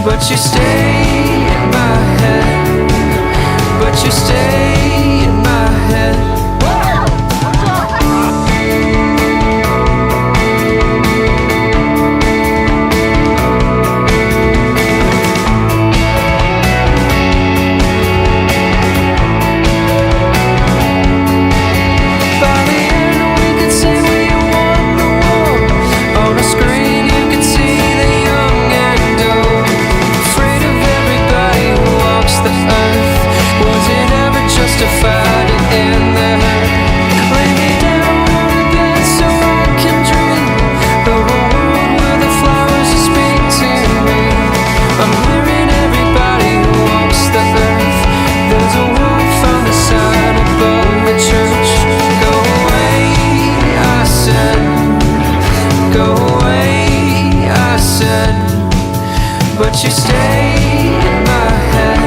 but you stay in my head, but you stay in my head. Justified in the hurt. Lay me down on the bed so I can dream of a world where the flowers speak to me. I'm hearing everybody who walks the earth. There's a wolf on the side above the church. Go away, I said. Go away, I said. But you stay in my head.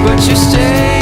But you stay.